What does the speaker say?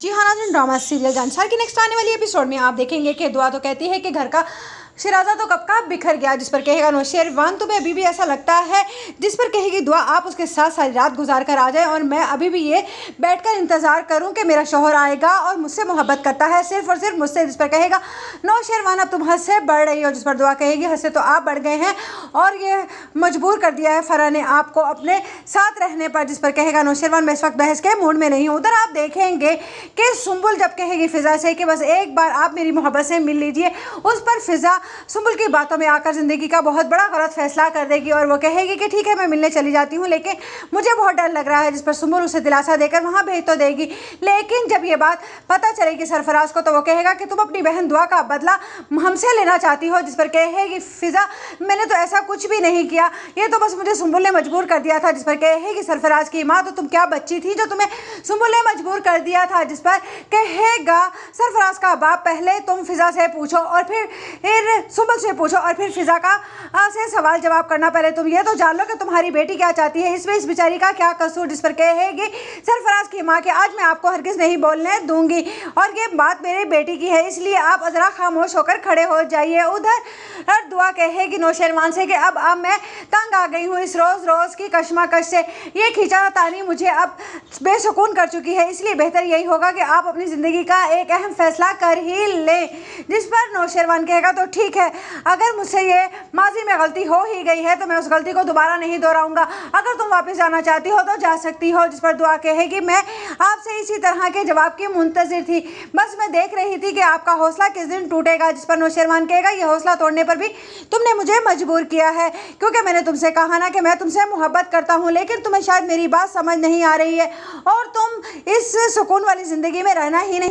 जी हाँ नाज़रीन, drama serial जांछार की नेक्स्ट आने वाली एपिसोड में आप देखेंगे कि दुआ तो कहती है कि घर का शिराजा तो कब का बिखर गया, जिस पर कहेगा नौशेरवान तुम्हें अभी भी ऐसा लगता है, जिस पर कहेगी दुआ आप उसके साथ सारी रात गुजार कर आ जाए और मैं अभी भी ये बैठकर इंतज़ार करूं कि मेरा शौहर आएगा और मुझसे मोहब्बत करता है सिर्फ और सिर्फ मुझसे। जिस पर कहेगा नौशेरवान अब तुम हद से बढ़ रही हो, जिस पर दुआ कहेगी हद से तो आप बढ़ गए हैं और ये मजबूर कर दिया है फराह ने आपको अपने साथ रहने पर। जिस पर कहेगा नौशेरवान मैं इस वक्त बहस के मूड में नहीं हूँ। उधर आप देखेंगे कि सुंबुल जब कहेगी फिज़ा से कि बस एक बार आप मेरी मोहब्बत से मिल लीजिए, उस पर फिज़ा सुंबुल की बातों में आकर ज़िंदगी का बहुत बड़ा गलत फैसला कर देगी और वो कहेगी कि ठीक है मैं मिलने चली जाती हूँ लेकिन मुझे बहुत डर लग रहा है। जिस पर सुंबुल उसे दिलासा देकर वहाँ भेज तो देगी, लेकिन जब ये बात पता चलेगी सरफराज को तो वो कहेगा कि तुम अपनी बहन दुआ का बदला हमसे लेना चाहती हो। जिस पर कहेगी फिज़ा मैंने तो ऐसा कुछ भी नहीं किया, ये तो बस मुझे सुंबुल ने मजबूर कर दिया था। जिस पर कहेगी सरफराज की माँ तो तुम क्या बच्ची थी जो तुम्हें सुंबुल ने मजबूर कर दिया था। जिस पर कहेगा सरफराज का बाप पहले तुम फिज़ा से पूछो और फिर सुंबुल से पूछो और फिर फिज़ा का से सवाल जवाब करना, पहले तुम ये तो जान लो कि तुम्हारी बेटी क्या चाहती है, इसमें इस बेचारी का क्या कसूर। जिस पर कहेगी सरफराज की माँ कि आज मैं आपको हरगिज़ नहीं बोलने दूंगी और ये बात मेरी बेटी की है, इसलिए आप ज़रा खामोश होकर खड़े हो जाइए। उधर दुआ कहेगी नौशेरवान से कि अब मैं तंग आ गई हूँ इस रोज़ की कशमकश से, ये खींचातानी मुझे अब बेसुकून कर चुकी है, इसलिए बेहतर यही होगा कि आप अपनी ज़िंदगी का एक अहम फैसला कर ही लें। जिस पर नौशेरवान कहेगा तो ठीक है, अगर मुझसे ये माजी में गलती हो ही गई है तो मैं उस गलती को दोबारा नहीं दोहराऊंगा, अगर तुम वापस जाना चाहती हो तो जा सकती हो। जिस पर दुआ कहेगी मैं आपसे इसी तरह के जवाब की मुंतज़िर थी, बस मैं देख रही थी कि आपका हौसला किस दिन टूटेगा। जिस पर नौशेरवान कहेगा ये हौसला तोड़ने पर भी तुमने मुझे मजबूर किया है, क्योंकि मैंने तुमसे कहा ना कि मैं तुमसे मोहब्बत करता हूँ, लेकिन तुम्हें शायद मेरी बात समझ नहीं आ रही है और तुम इस सुकून वाली ज़िंदगी में रहना ही नहीं